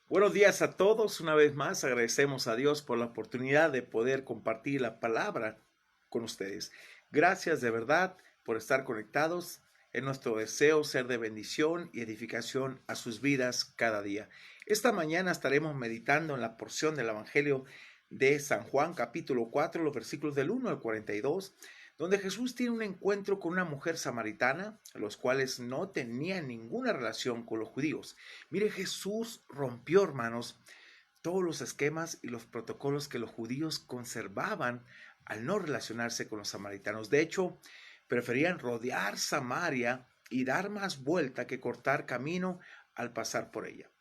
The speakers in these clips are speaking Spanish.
Buenos días a todos. Una vez más agradecemos a Dios por la oportunidad de poder compartir la palabra con ustedes. Gracias de verdad por estar conectados. Es nuestro deseo ser de bendición y edificación a sus vidas cada día. Esta mañana estaremos meditando en la porción del Evangelio de San Juan, capítulo 4, los versículos del 1 al 42, donde Jesús tiene un encuentro con una mujer samaritana, los cuales no tenían ninguna relación con los judíos. Mire, Jesús rompió, hermanos, todos los esquemas y los protocolos que los judíos conservaban al no relacionarse con los samaritanos. De hecho, preferían rodear Samaria y dar más vuelta que cortar camino al pasar por ella.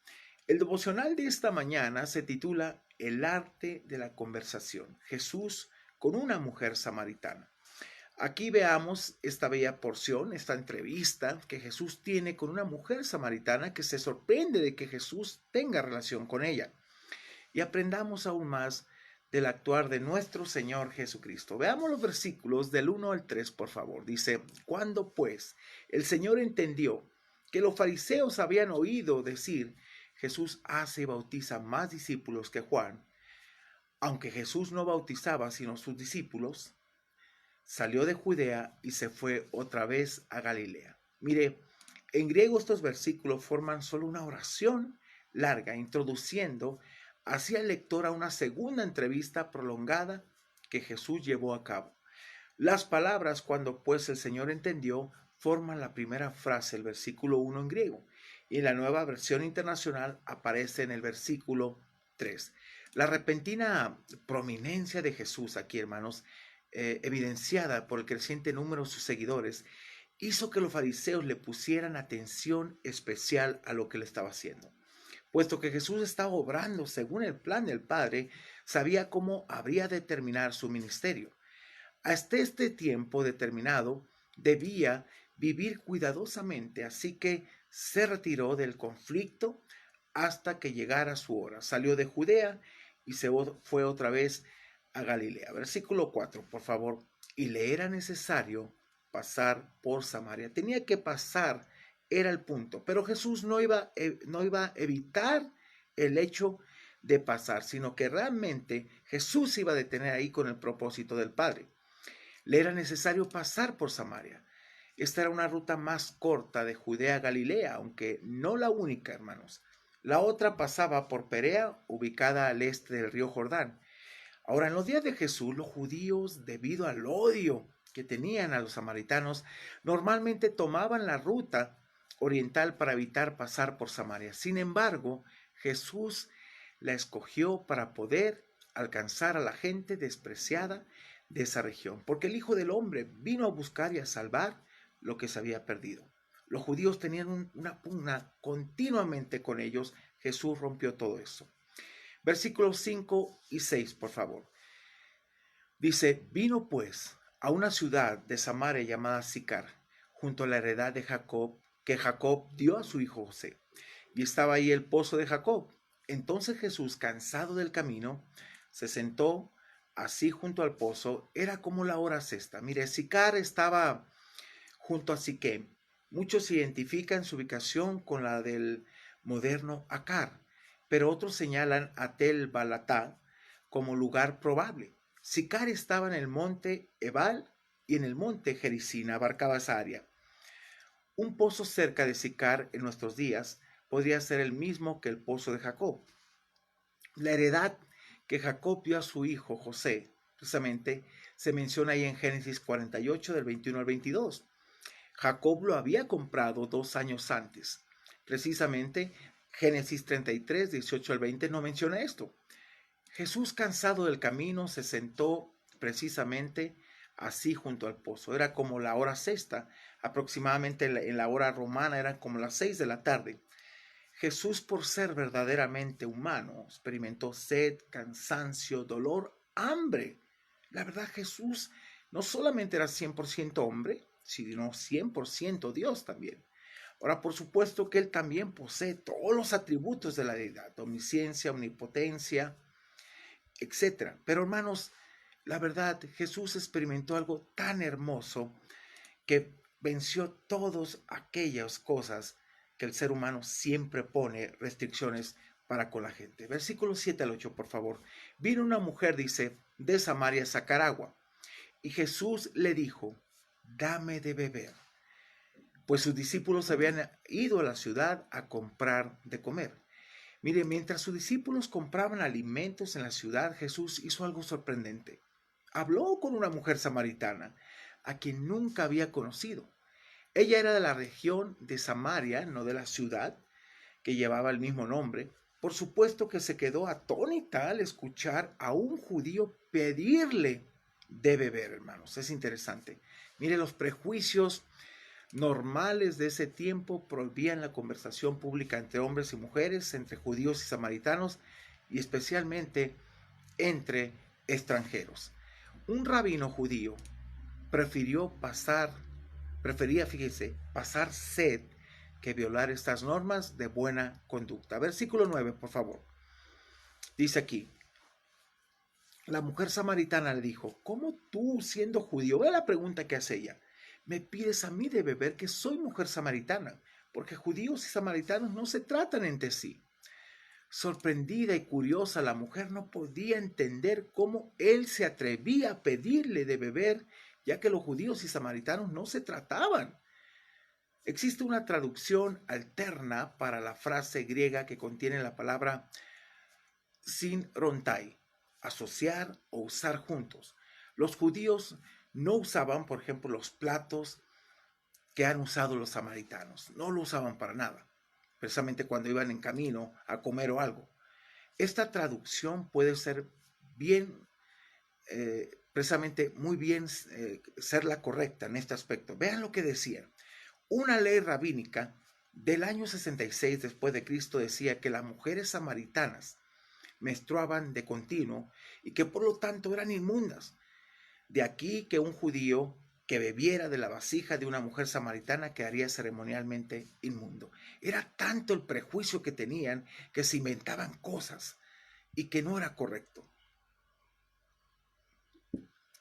El devocional de esta mañana se titula El arte de la conversación. Jesús con una mujer samaritana. Aquí veamos esta bella porción, esta entrevista que Jesús tiene con una mujer samaritana que se sorprende de que Jesús tenga relación con ella. Y aprendamos aún más del actuar de nuestro Señor Jesucristo. Veamos los versículos del 1 al 3, por favor. Dice, cuando pues el Señor entendió que los fariseos habían oído decir, Jesús hace y bautiza más discípulos que Juan, aunque Jesús no bautizaba sino sus discípulos, salió de Judea y se fue otra vez a Galilea. Mire, en griego estos versículos forman solo una oración larga, introduciendo hacia el lector a una segunda entrevista prolongada que Jesús llevó a cabo. Las palabras cuando pues el Señor entendió forman la primera frase, el versículo 1 en griego, y en la Nueva Versión Internacional aparece en el versículo 3. La repentina prominencia de Jesús aquí, hermanos, evidenciada por el creciente número de sus seguidores, hizo que los fariseos le pusieran atención especial a lo que le estaba haciendo. Puesto que Jesús estaba obrando según el plan del Padre, sabía cómo habría de terminar su ministerio. Hasta este tiempo determinado debía vivir cuidadosamente, así que se retiró del conflicto hasta que llegara su hora. Salió de Judea y se fue otra vez a Galilea. Versículo 4, por favor. Y le era necesario pasar por Samaria. Tenía que pasar, era el punto. Pero Jesús no iba a evitar el hecho de pasar, sino que realmente Jesús iba a detener ahí con el propósito del Padre. Le era necesario pasar por Samaria. Esta era una ruta más corta de Judea a Galilea, aunque no la única, hermanos. La otra pasaba por Perea, ubicada al este del río Jordán. Ahora, en los días de Jesús, los judíos, debido al odio que tenían a los samaritanos, normalmente tomaban la ruta oriental para evitar pasar por Samaria. Sin embargo, Jesús la escogió para poder alcanzar a la gente despreciada de esa región, porque el Hijo del Hombre vino a buscar y a salvar lo que se había perdido. Los judíos tenían una pugna continuamente con ellos. Jesús rompió todo eso. Versículos 5 y 6, por favor. Dice, vino pues a una ciudad de Samaria llamada Sicar, junto a la heredad de Jacob, que Jacob dio a su hijo José. Y estaba ahí el pozo de Jacob. Entonces Jesús, cansado del camino, se sentó así junto al pozo. Era como la hora sexta. Mire, Sicar estaba junto a Siquem. Muchos identifican su ubicación con la del moderno Acar, pero otros señalan a Tel Balatá como lugar probable. Sicar estaba en el monte Ebal y en el monte Gerizim, abarcaba esa área. Un pozo cerca de Sicar en nuestros días podría ser el mismo que el pozo de Jacob. La heredad que Jacob dio a su hijo José, precisamente, se menciona ahí en Génesis 48 del 21 al 22. Jacob lo había comprado 2 años antes. Precisamente Génesis 33, 18 al 20 no menciona esto. Jesús, cansado del camino, se sentó precisamente así junto al pozo. Era como la hora sexta, aproximadamente en la hora romana eran como las 6 de la tarde. Jesús, por ser verdaderamente humano, experimentó sed, cansancio, dolor, hambre. La verdad, Jesús no solamente era 100% hombre, sino 100% Dios también. Ahora, por supuesto que Él también posee todos los atributos de la deidad, omnisciencia, omnipotencia, etcétera. Pero hermanos, la verdad, Jesús experimentó algo tan hermoso que venció todas aquellas cosas que el ser humano siempre pone restricciones para con la gente. Versículo 7 al 8, por favor. Vino una mujer, dice, de Samaria a sacar agua. Y Jesús le dijo, dame de beber. Pues sus discípulos habían ido a la ciudad a comprar de comer. Mire, mientras sus discípulos compraban alimentos en la ciudad, Jesús hizo algo sorprendente. Habló con una mujer samaritana, a quien nunca había conocido. Ella era de la región de Samaria, no de la ciudad, que llevaba el mismo nombre. Por supuesto que se quedó atónita al escuchar a un judío pedirle de beber, hermanos. Es interesante. Mire, los prejuicios normales de ese tiempo prohibían la conversación pública entre hombres y mujeres, entre judíos y samaritanos, y especialmente entre extranjeros. Un rabino judío prefería, fíjese, pasar sed que violar estas normas de buena conducta. Versículo 9, por favor. Dice aquí, la mujer samaritana le dijo, ¿cómo tú, siendo judío? Ve la pregunta que hace ella. Me pides a mí de beber, que soy mujer samaritana, porque judíos y samaritanos no se tratan entre sí. Sorprendida y curiosa, la mujer no podía entender cómo él se atrevía a pedirle de beber, ya que los judíos y samaritanos no se trataban. Existe una traducción alterna para la frase griega que contiene la palabra synrontai, asociar o usar juntos. Los judíos no usaban, por ejemplo, los platos que han usado los samaritanos. No lo usaban para nada, precisamente cuando iban en camino a comer o algo. Esta traducción puede ser precisamente muy bien ser la correcta en este aspecto. Vean lo que decía. Una ley rabínica del año 66 después de Cristo decía que las mujeres samaritanas menstruaban de continuo y que por lo tanto eran inmundas. De aquí que un judío que bebiera de la vasija de una mujer samaritana quedaría ceremonialmente inmundo. Era tanto el prejuicio que tenían que se inventaban cosas y que no era correcto.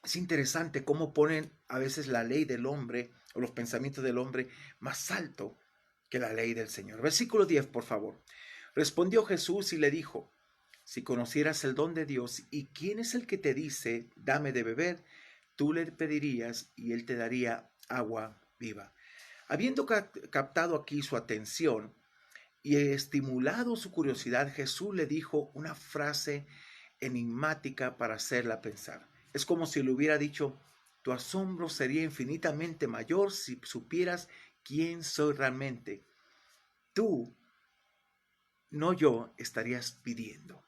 Es interesante cómo ponen a veces la ley del hombre o los pensamientos del hombre más alto que la ley del Señor. Versículo 10, por favor. Respondió Jesús y le dijo, si conocieras el don de Dios y quién es el que te dice, dame de beber, tú le pedirías y él te daría agua viva. Habiendo captado aquí su atención y estimulado su curiosidad, Jesús le dijo una frase enigmática para hacerla pensar. Es como si le hubiera dicho, tu asombro sería infinitamente mayor si supieras quién soy realmente. Tú, no yo, estarías pidiendo.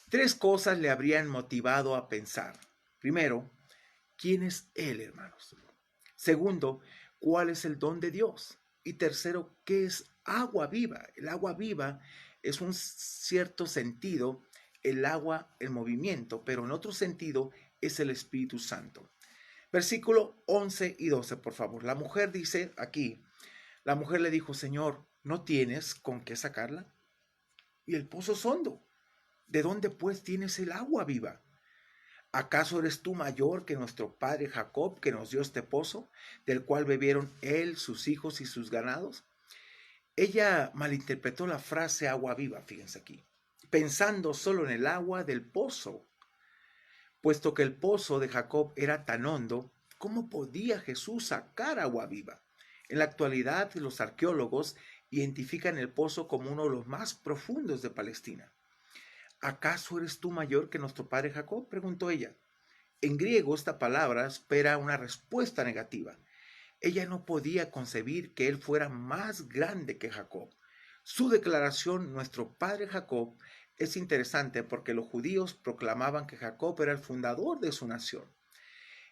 Tres cosas le habrían motivado a pensar. Primero, ¿quién es Él, hermanos? Segundo, ¿cuál es el don de Dios? Y tercero, ¿qué es agua viva? El agua viva es un cierto sentido, el agua, el movimiento, pero en otro sentido es el Espíritu Santo. Versículo 11 y 12, por favor. La mujer dice aquí, la mujer le dijo, Señor, ¿no tienes con qué sacarla? Y el pozo es hondo. ¿De dónde pues tienes el agua viva? ¿Acaso eres tú mayor que nuestro padre Jacob, que nos dio este pozo, del cual bebieron él, sus hijos y sus ganados? Ella malinterpretó la frase agua viva, fíjense aquí, pensando solo en el agua del pozo. Puesto que el pozo de Jacob era tan hondo, ¿cómo podía Jesús sacar agua viva? En la actualidad, los arqueólogos identifican el pozo como uno de los más profundos de Palestina. ¿Acaso eres tú mayor que nuestro padre Jacob?, preguntó ella. En griego esta palabra espera una respuesta negativa. Ella no podía concebir que él fuera más grande que Jacob. Su declaración, nuestro padre Jacob, es interesante porque los judíos proclamaban que Jacob era el fundador de su nación.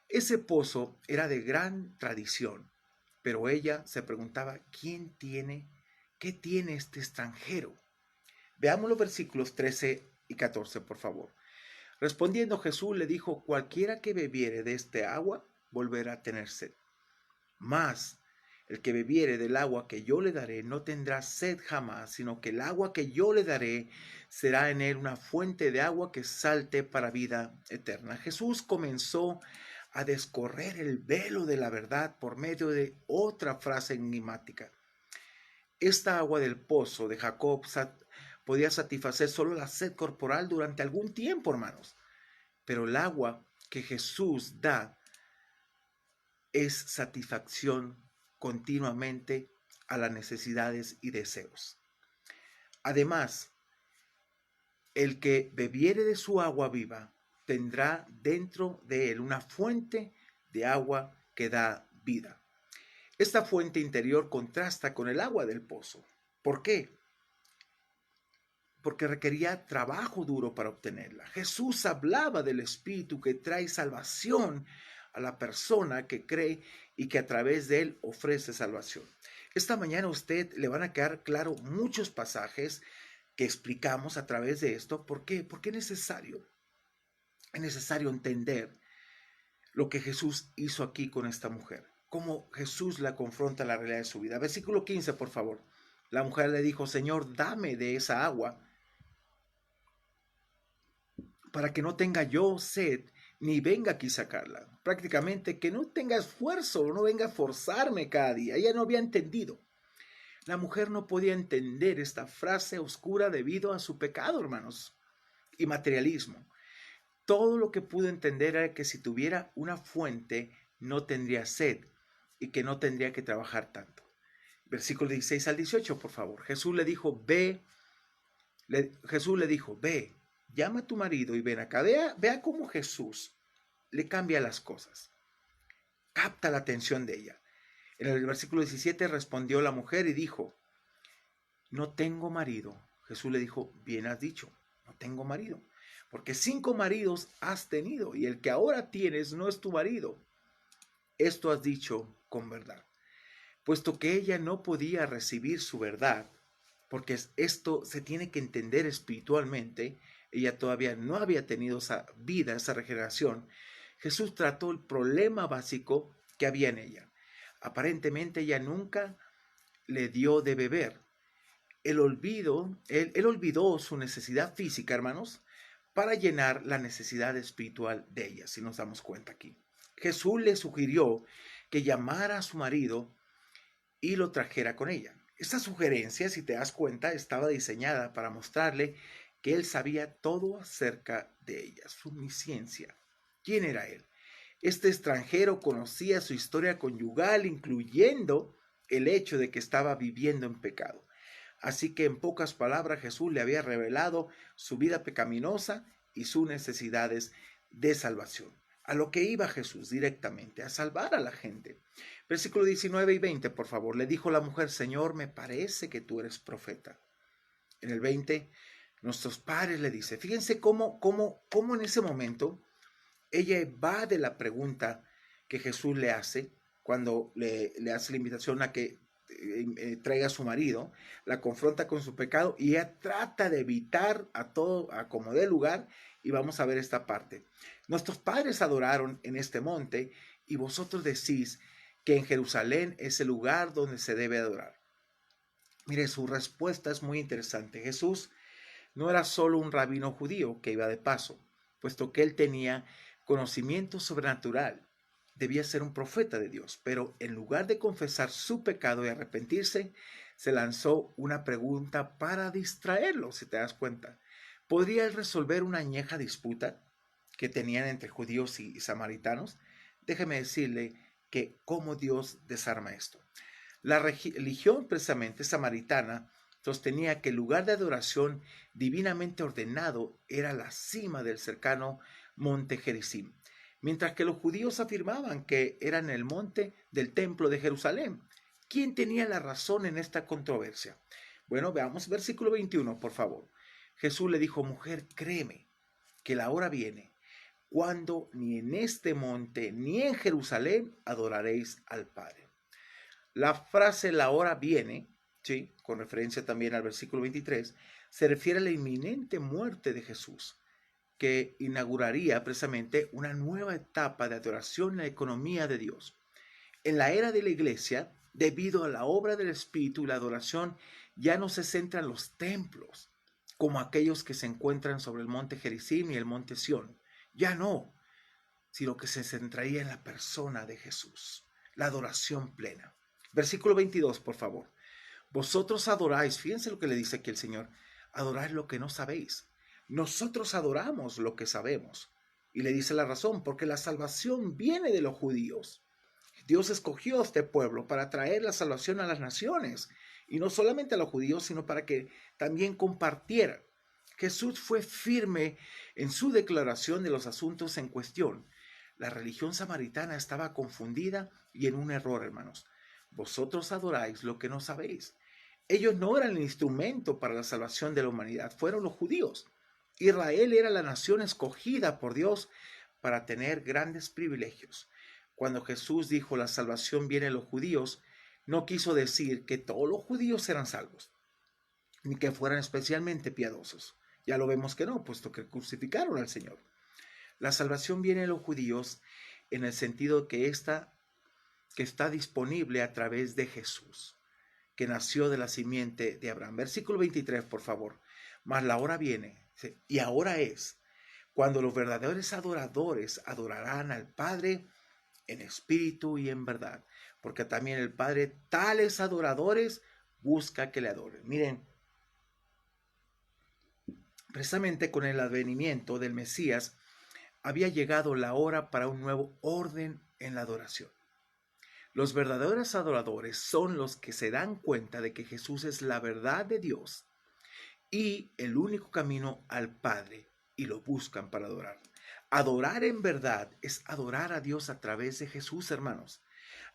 Ese pozo era de gran tradición, pero ella se preguntaba, ¿qué tiene este extranjero? Veamos los versículos 13 y 14, por favor. Respondiendo Jesús le dijo, cualquiera que bebiere de este agua volverá a tener sed. Mas el que bebiere del agua que yo le daré no tendrá sed jamás, sino que el agua que yo le daré será en él una fuente de agua que salte para vida eterna. Jesús comenzó a descorrer el velo de la verdad por medio de otra frase enigmática. Esta agua del pozo de Jacob podía satisfacer solo la sed corporal durante algún tiempo, hermanos. Pero el agua que Jesús da es satisfacción continuamente a las necesidades y deseos. Además, el que bebiere de su agua viva tendrá dentro de él una fuente de agua que da vida. Esta fuente interior contrasta con el agua del pozo. ¿Por qué? Porque requería trabajo duro para obtenerla. Jesús hablaba del Espíritu que trae salvación a la persona que cree y que a través de él ofrece salvación. Esta mañana a usted le van a quedar claro muchos pasajes que explicamos a través de esto. ¿Por qué? Porque es necesario entender lo que Jesús hizo aquí con esta mujer, cómo Jesús la confronta a la realidad de su vida. Versículo 15, por favor. La mujer le dijo: Señor, dame de esa agua para que no tenga yo sed ni venga aquí a sacarla. Prácticamente que no tenga esfuerzo, no venga a forzarme cada día. Ella no había entendido. La mujer no podía entender esta frase oscura debido a su pecado, hermanos, y materialismo. Todo lo que pudo entender era que si tuviera una fuente no tendría sed y que no tendría que trabajar tanto. Versículo 16 al 18, por favor. Jesús le dijo, ve, llama a tu marido y ven acá. Vea cómo Jesús le cambia las cosas. Capta la atención de ella. En el versículo 17 respondió la mujer y dijo, no tengo marido. Jesús le dijo, bien has dicho, no tengo marido. Porque 5 maridos has tenido y el que ahora tienes no es tu marido. Esto has dicho con verdad. Puesto que ella no podía recibir su verdad, porque esto se tiene que entender espiritualmente, ella todavía no había tenido esa vida, esa regeneración, Jesús trató el problema básico que había en ella. Aparentemente ella nunca le dio de beber. Él olvidó su necesidad física, hermanos, para llenar la necesidad espiritual de ella, si nos damos cuenta aquí. Jesús le sugirió que llamara a su marido y lo trajera con ella. Esta sugerencia, si te das cuenta, estaba diseñada para mostrarle que él sabía todo acerca de ella, su omnisciencia. ¿Quién era él? Este extranjero conocía su historia conyugal, incluyendo el hecho de que estaba viviendo en pecado. Así que en pocas palabras Jesús le había revelado su vida pecaminosa y sus necesidades de salvación. A lo que iba Jesús directamente, a salvar a la gente. Versículo 19 y 20, por favor. Le dijo la mujer, Señor, me parece que tú eres profeta. En el 20, nuestros padres le dice, fíjense cómo en ese momento ella evade la pregunta que Jesús le hace cuando le hace la invitación a que traiga a su marido, la confronta con su pecado y ella trata de evitar a como dé lugar, y vamos a ver esta parte. Nuestros padres adoraron en este monte y vosotros decís que en Jerusalén es el lugar donde se debe adorar. Mire, su respuesta es muy interesante. Jesús no era solo un rabino judío que iba de paso, puesto que él tenía conocimiento sobrenatural. Debía ser un profeta de Dios, pero en lugar de confesar su pecado y arrepentirse, se lanzó una pregunta para distraerlo, si te das cuenta. ¿Podría él resolver una añeja disputa que tenían entre judíos y samaritanos? Déjeme decirle que cómo Dios desarma esto. La religión precisamente samaritana sostenía que el lugar de adoración divinamente ordenado era la cima del cercano monte Gerizim, mientras que los judíos afirmaban que era en el monte del templo de Jerusalén. ¿Quién tenía la razón en esta controversia? Bueno, veamos versículo 21, por favor. Jesús le dijo, mujer, créeme que la hora viene cuando ni en este monte ni en Jerusalén adoraréis al Padre. La frase la hora viene, ¿sí?, con referencia también al versículo 23, se refiere a la inminente muerte de Jesús, que inauguraría precisamente una nueva etapa de adoración en la economía de Dios. En la era de la iglesia, debido a la obra del Espíritu, la adoración ya no se centra en los templos, como aquellos que se encuentran sobre el monte Gerizim y el monte Sión. Ya no, sino que se centraría en la persona de Jesús, la adoración plena. Versículo 22, por favor. Vosotros adoráis, fíjense lo que le dice aquí el Señor, adoráis lo que no sabéis. Nosotros adoramos lo que sabemos. Y le dice la razón, porque la salvación viene de los judíos. Dios escogió a este pueblo para traer la salvación a las naciones, y no solamente a los judíos, sino para que también compartieran. Jesús fue firme en su declaración de los asuntos en cuestión. La religión samaritana estaba confundida y en un error, hermanos. Vosotros adoráis lo que no sabéis. Ellos no eran el instrumento para la salvación de la humanidad, fueron los judíos. Israel era la nación escogida por Dios para tener grandes privilegios. Cuando Jesús dijo la salvación viene de los judíos, no quiso decir que todos los judíos eran salvos, ni que fueran especialmente piadosos. Ya lo vemos que no, puesto que crucificaron al Señor. La salvación viene de los judíos en el sentido que está disponible a través de Jesús, que nació de la simiente de Abraham. Versículo 23, por favor. Mas la hora viene, y ahora es, cuando los verdaderos adoradores adorarán al Padre en espíritu y en verdad, porque también el Padre tales adoradores busca que le adoren. Miren, precisamente con el advenimiento del Mesías había llegado la hora para un nuevo orden en la adoración. Los verdaderos adoradores son los que se dan cuenta de que Jesús es la verdad de Dios y el único camino al Padre, y lo buscan para adorar. Adorar en verdad es adorar a Dios a través de Jesús, hermanos.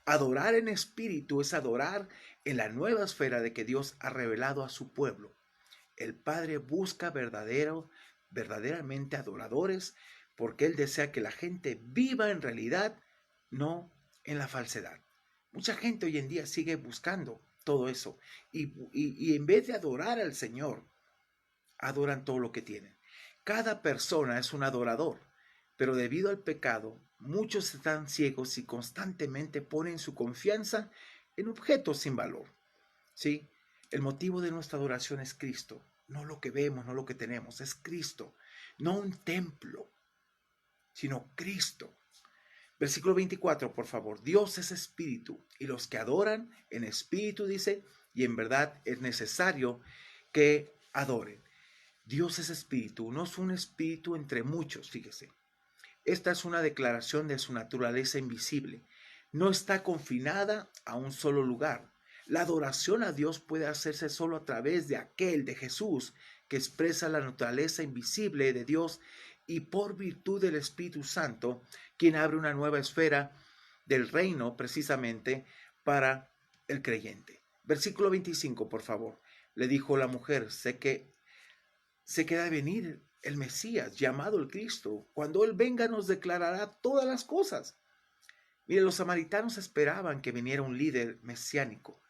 Adorar en espíritu es adorar en la nueva esfera de que Dios ha revelado a su pueblo. El Padre busca verdaderamente adoradores, porque Él desea que la gente viva en realidad, no en la falsedad. Mucha gente hoy en día sigue buscando todo eso y en vez de adorar al Señor, adoran todo lo que tienen. Cada persona es un adorador, pero debido al pecado, muchos están ciegos y constantemente ponen su confianza en objetos sin valor. ¿Sí? El motivo de nuestra adoración es Cristo, no lo que vemos, no lo que tenemos, es Cristo, no un templo, sino Cristo. Versículo 24, por favor. Dios es espíritu, y los que adoran en espíritu, dice, y en verdad es necesario que adoren. Dios es espíritu, no es un espíritu entre muchos, fíjese. Esta es una declaración de su naturaleza invisible. No está confinada a un solo lugar. La adoración a Dios puede hacerse solo a través de aquel, de Jesús, que expresa la naturaleza invisible de Dios, y por virtud del Espíritu Santo, quien abre una nueva esfera del reino precisamente para el creyente. Versículo 25, por favor. Le dijo la mujer, sé que ha de venir el Mesías, llamado el Cristo. Cuando Él venga nos declarará todas las cosas. Mire, los samaritanos esperaban que viniera un líder mesiánico,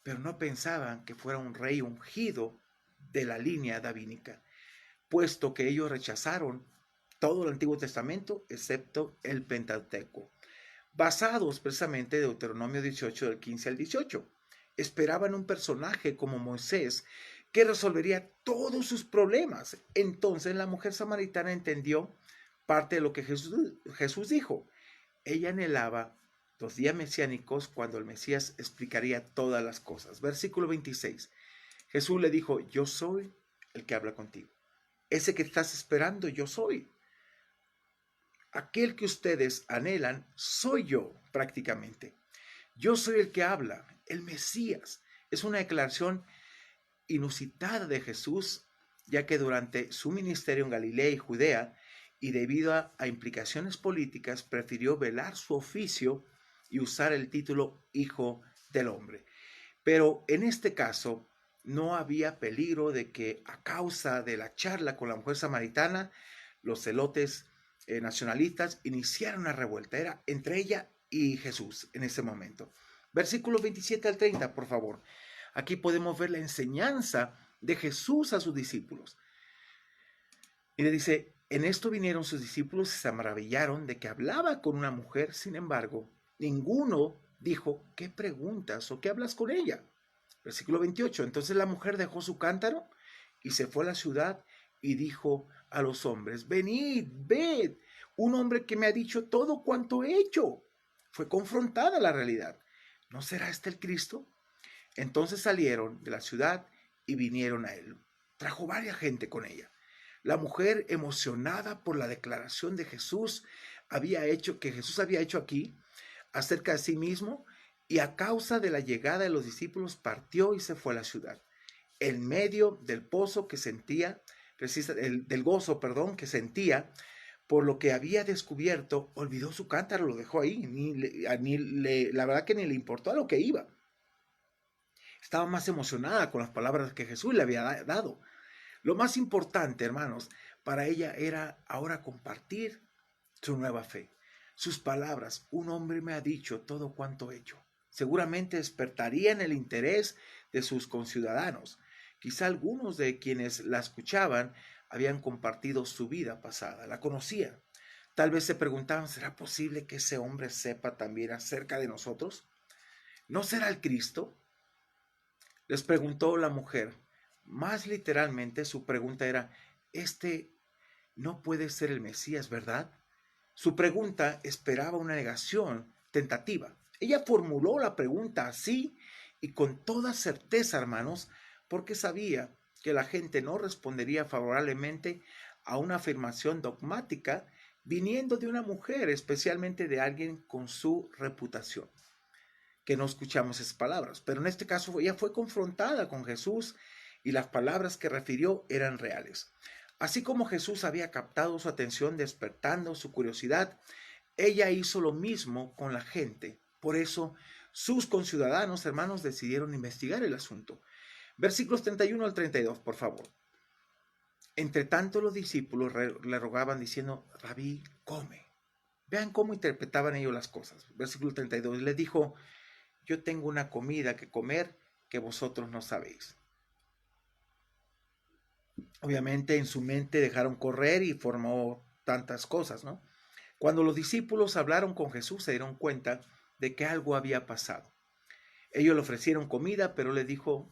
pero no pensaban que fuera un rey ungido de la línea davídica, puesto que ellos rechazaron todo el Antiguo Testamento excepto el Pentateuco, basados precisamente en Deuteronomio 18 del 15 al 18. Esperaban un personaje como Moisés que resolvería todos sus problemas. Entonces la mujer samaritana entendió parte de lo que Jesús dijo. Ella anhelaba los días mesiánicos cuando el Mesías explicaría todas las cosas. Versículo 26. Jesús le dijo, yo soy el que habla contigo. Ese que estás esperando, yo soy. Aquel que ustedes anhelan, soy yo prácticamente. Yo soy el que habla, el Mesías. Es una declaración inusitada de Jesús, ya que durante su ministerio en Galilea y Judea, y debido a implicaciones políticas, prefirió velar su oficio y usar el título Hijo del Hombre. Pero en este caso no había peligro de que a causa de la charla con la mujer samaritana, los celotes nacionalistas iniciaron una revuelta. Era entre ella y Jesús en ese momento. Versículos 27 al 30, por favor. Aquí podemos ver la enseñanza de Jesús a sus discípulos. Y le dice, en esto vinieron sus discípulos y se maravillaron de que hablaba con una mujer. Sin embargo, ninguno dijo, ¿qué preguntas o qué hablas con ella? Versículo 28. Entonces la mujer dejó su cántaro y se fue a la ciudad y dijo a los hombres, venid, ved, un hombre que me ha dicho todo cuanto he hecho. Fue confrontada la realidad. ¿No será este el Cristo? Entonces salieron de la ciudad y vinieron a él. trajo varias gente con ella. La mujer, emocionada por la declaración de Jesús, que Jesús había hecho aquí acerca de sí mismo, y a causa de la llegada de los discípulos partió y se fue a la ciudad. En medio del pozo que sentía, del gozo, perdón, que sentía por lo que había descubierto, olvidó su cántaro, lo dejó ahí, la verdad que ni le importó a lo que iba. Estaba más emocionada con las palabras que Jesús le había dado. Lo más importante, hermanos, para ella era ahora compartir su nueva fe. Sus palabras: un hombre me ha dicho todo cuanto he hecho. Seguramente despertarían el interés de sus conciudadanos. Quizá algunos de quienes la escuchaban habían compartido su vida pasada, la conocían. Tal vez se preguntaban: ¿será posible que ese hombre sepa también acerca de nosotros? ¿No será el Cristo? Les preguntó la mujer. Más literalmente su pregunta era: este no puede ser el Mesías, ¿verdad? Su pregunta esperaba una negación tentativa. Ella formuló la pregunta así y con toda certeza, hermanos, porque sabía que la gente no respondería favorablemente a una afirmación dogmática viniendo de una mujer, especialmente de alguien con su reputación. Que no escuchamos esas palabras, pero en este caso ella fue confrontada con Jesús y las palabras que refirió eran reales. Así como Jesús había captado su atención despertando su curiosidad, ella hizo lo mismo con la gente. Por eso sus conciudadanos, hermanos, decidieron investigar el asunto. Versículos 31 al 32, por favor. Entre tanto los discípulos le rogaban diciendo: Rabí, come. Vean cómo interpretaban ellos las cosas. Versículo 32, le dijo: yo tengo una comida que comer que vosotros no sabéis. Obviamente en su mente dejaron correr y formó tantas cosas, ¿no? Cuando los discípulos hablaron con Jesús se dieron cuenta de que algo había pasado. Ellos le ofrecieron comida, pero les dio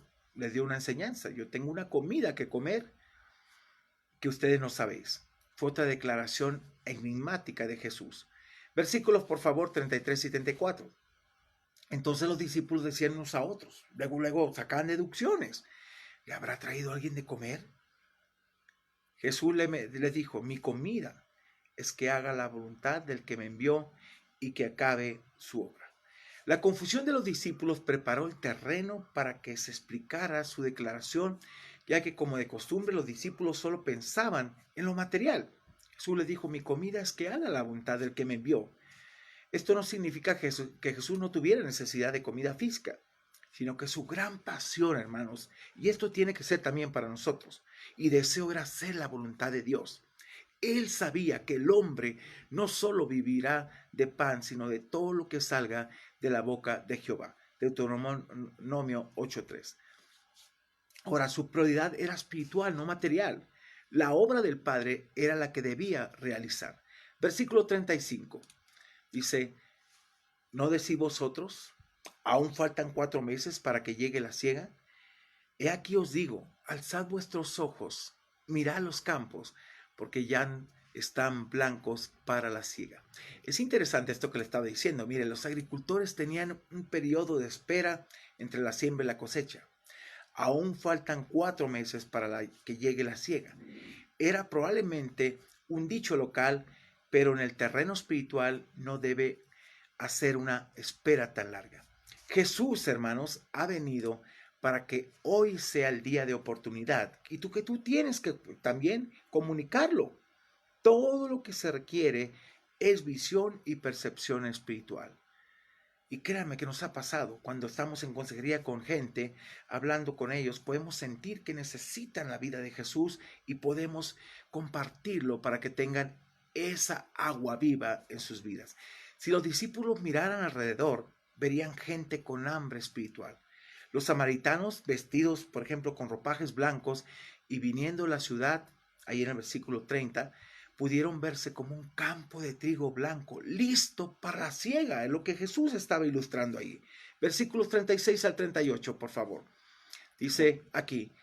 una enseñanza: yo tengo una comida que comer que ustedes no sabéis. Fue otra declaración enigmática de Jesús. Versículos, por favor, 33 y 34. Entonces los discípulos decían unos a otros, luego sacaban deducciones: ¿le habrá traído alguien de comer? Jesús les dijo: mi comida es que haga la voluntad del que me envió y que acabe su obra. La confusión de los discípulos preparó el terreno para que se explicara su declaración, ya que como de costumbre los discípulos solo pensaban en lo material. Jesús les dijo: mi comida es que haga la voluntad del que me envió. Esto no significa que Jesús no tuviera necesidad de comida física, sino que su gran pasión, hermanos, y esto tiene que ser también para nosotros, y deseo era hacer la voluntad de Dios. Él sabía que el hombre no solo vivirá de pan, sino de todo lo que salga de la boca de Jehová. Deuteronomio 8:3. Ahora, su prioridad era espiritual, no material. La obra del Padre era la que debía realizar. Versículo 35. Dice: ¿no decís vosotros, aún faltan 4 meses para que llegue la siega? He aquí os digo, alzad vuestros ojos, mirad los campos, porque ya están blancos para la siega. Es interesante esto que le estaba diciendo. Miren, los agricultores tenían un periodo de espera entre la siembra y la cosecha. Aún faltan 4 meses para que llegue la siega. Era probablemente un dicho local, pero en el terreno espiritual no debe hacer una espera tan larga. Jesús, hermanos, ha venido para que hoy sea el día de oportunidad y que tú tienes que también comunicarlo. Todo lo que se requiere es visión y percepción espiritual. Y créanme que nos ha pasado cuando estamos en consejería con gente, hablando con ellos, podemos sentir que necesitan la vida de Jesús y podemos compartirlo para que tengan esa agua viva en sus vidas. Si los discípulos miraran alrededor, verían gente con hambre espiritual. Los samaritanos, vestidos, por ejemplo, con ropajes blancos y viniendo a la ciudad, ahí en el versículo 30, pudieron verse como un campo de trigo blanco, listo para la siega, es lo que Jesús estaba ilustrando ahí. Versículos 36 al 38, por favor. Dice aquí: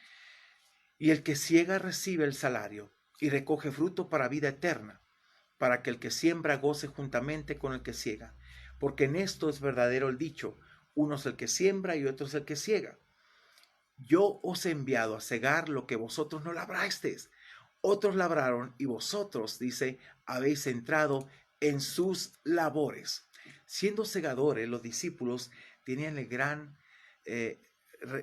y el que siega recibe el salario y recoge fruto para vida eterna, para que el que siembra goce juntamente con el que siega. Porque en esto es verdadero el dicho: uno es el que siembra y otro es el que siega. Yo os he enviado a cegar lo que vosotros no labrasteis. Otros labraron y vosotros, dice, habéis entrado en sus labores. Siendo segadores, los discípulos tenían eh,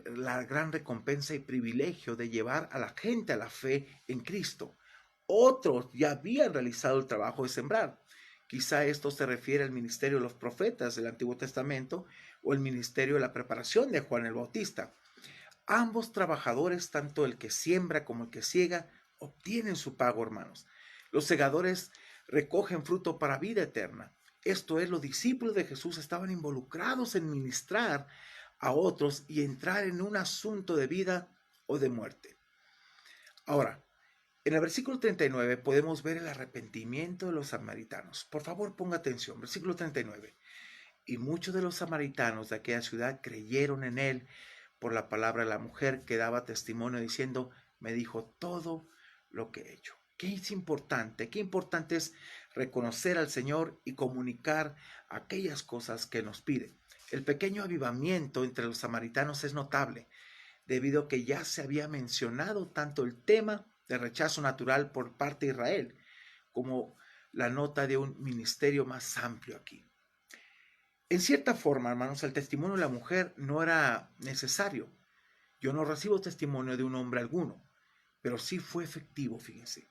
la gran recompensa y privilegio de llevar a la gente a la fe en Cristo. Otros ya habían realizado el trabajo de sembrar. Quizá esto se refiere al ministerio de los profetas del Antiguo Testamento o el ministerio de la preparación de Juan el Bautista. Ambos trabajadores, tanto el que siembra como el que ciega, obtienen su pago, hermanos. Los segadores recogen fruto para vida eterna. Esto es, los discípulos de Jesús estaban involucrados en ministrar a otros y entrar en un asunto de vida o de muerte. Ahora, en el versículo 39 podemos ver el arrepentimiento de los samaritanos. Por favor, ponga atención. Versículo 39. Y muchos de los samaritanos de aquella ciudad creyeron en él por la palabra de la mujer que daba testimonio diciendo, me dijo todo lo que he hecho. Qué importante es reconocer al Señor y comunicar aquellas cosas que nos pide. El pequeño avivamiento entre los samaritanos es notable, debido a que ya se había mencionado tanto el tema de rechazo natural por parte de Israel, como la nota de un ministerio más amplio aquí. En cierta forma, hermanos, el testimonio de la mujer no era necesario. Yo no recibo testimonio de un hombre alguno, pero sí fue efectivo, fíjense.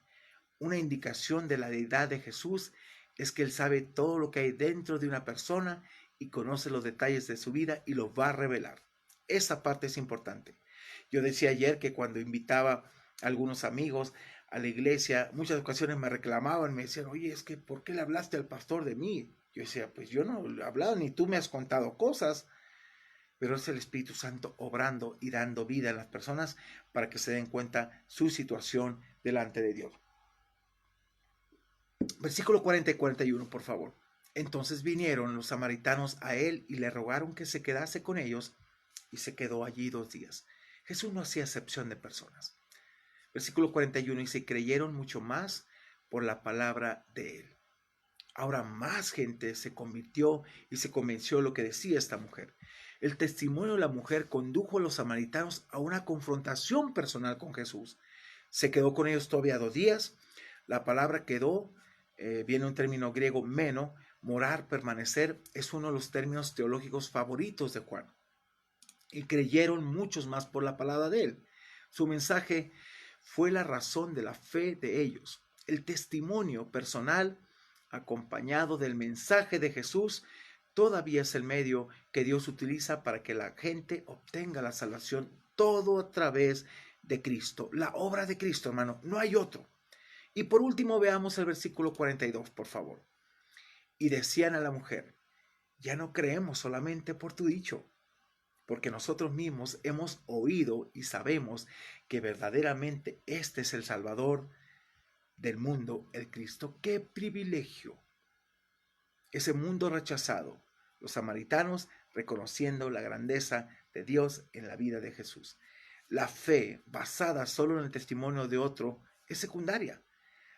Una indicación de la deidad de Jesús es que Él sabe todo lo que hay dentro de una persona y conoce los detalles de su vida y los va a revelar. Esa parte es importante. Yo decía ayer que cuando invitaba a algunos amigos a la iglesia, muchas ocasiones me reclamaban, me decían, oye, es que ¿por qué le hablaste al pastor de mí? Yo decía, pues yo no he hablado, ni tú me has contado cosas, pero es el Espíritu Santo obrando y dando vida a las personas para que se den cuenta su situación delante de Dios. Versículo 40 y 41, por favor. Entonces vinieron los samaritanos a él y le rogaron que se quedase con ellos, y se quedó allí 2 días. Jesús no hacía excepción de personas. Versículo 41, y se creyeron mucho más por la palabra de él. Ahora más gente se convirtió y se convenció de lo que decía esta mujer. El testimonio de la mujer condujo a los samaritanos a una confrontación personal con Jesús. Se quedó con ellos todavía 2 días. La palabra quedó, viene un término griego, meno, morar, permanecer, es uno de los términos teológicos favoritos de Juan. Y creyeron muchos más por la palabra de él. Su mensaje fue la razón de la fe de ellos. El testimonio personal acompañado del mensaje de Jesús todavía es el medio que Dios utiliza para que la gente obtenga la salvación, todo a través de Cristo, la obra de Cristo, hermano, no hay otro. Y por último veamos el versículo 42, por favor. Y decían a la mujer, ya no creemos solamente por tu dicho, porque nosotros mismos hemos oído y sabemos que verdaderamente este es el Salvador del mundo, el Cristo. ¡Qué privilegio! Ese mundo rechazado, los samaritanos reconociendo la grandeza de Dios en la vida de Jesús. La fe basada solo en el testimonio de otro es secundaria.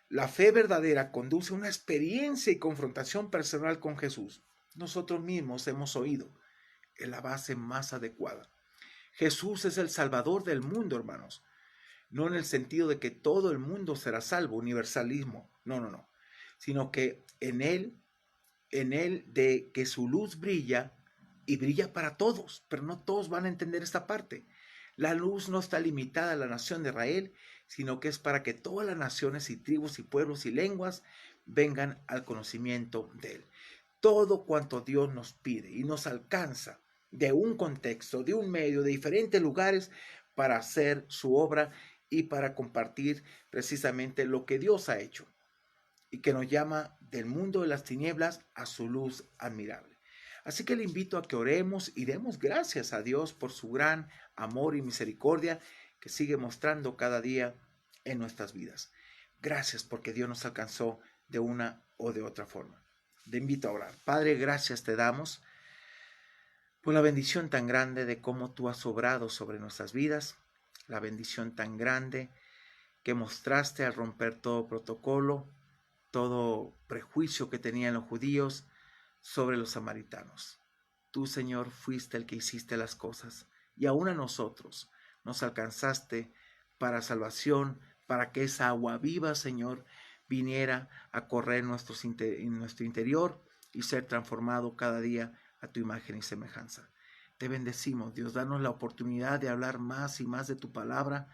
La fe verdadera conduce a una experiencia y confrontación personal con Jesús. Nosotros mismos hemos oído, es la base más adecuada. Jesús es el Salvador del mundo, hermanos. No en el sentido de que todo el mundo será salvo, universalismo. No. Sino que en él de que su luz brilla y brilla para todos, pero no todos van a entender esta parte. La luz no está limitada a la nación de Israel, sino que es para que todas las naciones y tribus y pueblos y lenguas vengan al conocimiento de él. Todo cuanto Dios nos pide y nos alcanza de un contexto, de un medio, de diferentes lugares para hacer su obra y para compartir precisamente lo que Dios ha hecho y que nos llama del mundo de las tinieblas a su luz admirable. Así que le invito a que oremos y demos gracias a Dios por su gran amor y misericordia que sigue mostrando cada día en nuestras vidas. Gracias porque Dios nos alcanzó de una o de otra forma. Te invito a orar. Padre, gracias te damos por la bendición tan grande de cómo tú has obrado sobre nuestras vidas, la bendición tan grande que mostraste al romper todo protocolo, todo prejuicio que tenían los judíos sobre los samaritanos. Tú, Señor, fuiste el que hiciste las cosas, y aún a nosotros, nos alcanzaste para salvación, para que esa agua viva, Señor, viniera a correr en nuestro interior y ser transformado cada día a tu imagen y semejanza. Te bendecimos, Dios, danos la oportunidad de hablar más y más de tu palabra,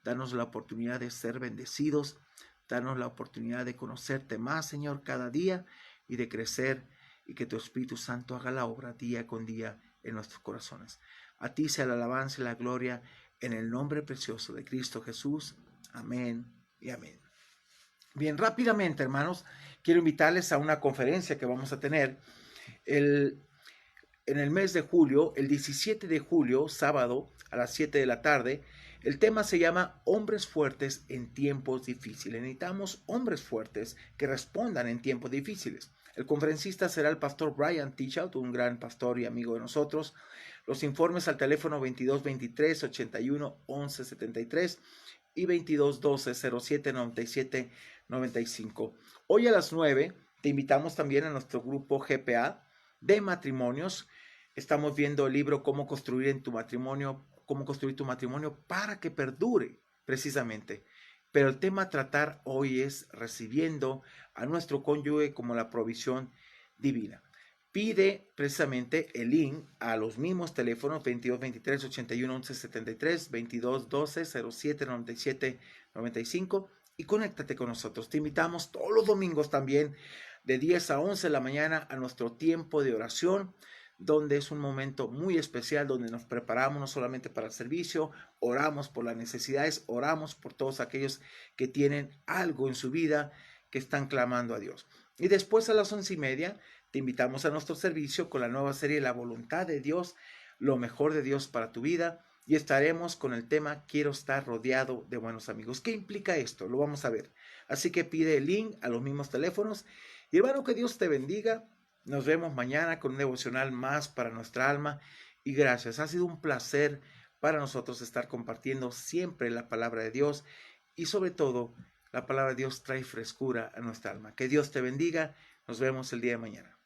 danos la oportunidad de ser bendecidos, danos la oportunidad de conocerte más, Señor, cada día y de crecer y que tu Espíritu Santo haga la obra día con día en nuestros corazones. A ti sea la alabanza y la gloria en el nombre precioso de Cristo Jesús. Amén y amén. Bien, rápidamente, hermanos, quiero invitarles a una conferencia que vamos a tener en el mes de julio, el 17 de julio, sábado, a las 7 de la tarde. El tema se llama Hombres fuertes en tiempos difíciles. Necesitamos hombres fuertes que respondan en tiempos difíciles. El conferencista será el pastor Brian Teachout, un gran pastor y amigo de nosotros. Los informes al teléfono 2223 81 11 73 y 2212 07 97 95. Hoy a las 9 te invitamos también a nuestro grupo GPA de matrimonios. Estamos viendo el libro Cómo construir tu matrimonio para que perdure, precisamente. Pero el tema a tratar hoy es recibiendo a nuestro cónyuge como la provisión divina. Pide precisamente el link a los mismos teléfonos 22 23 81 11 73, 22 12 07 97 95 y conéctate con nosotros. Te invitamos todos los domingos también de 10 a 11 de la mañana a nuestro tiempo de oración, donde es un momento muy especial, donde nos preparamos no solamente para el servicio, oramos por las necesidades, oramos por todos aquellos que tienen algo en su vida, que están clamando a Dios. Y después a las 11:30 te invitamos a nuestro servicio con la nueva serie La Voluntad de Dios, lo mejor de Dios para tu vida, y estaremos con el tema Quiero estar rodeado de buenos amigos. ¿Qué implica esto? Lo vamos a ver. Así que pide el link a los mismos teléfonos. Y hermano, que Dios te bendiga. Nos vemos mañana con un devocional más para nuestra alma. Y gracias. Ha sido un placer para nosotros estar compartiendo siempre la palabra de Dios. Y sobre todo, la palabra de Dios trae frescura a nuestra alma. Que Dios te bendiga. Nos vemos el día de mañana.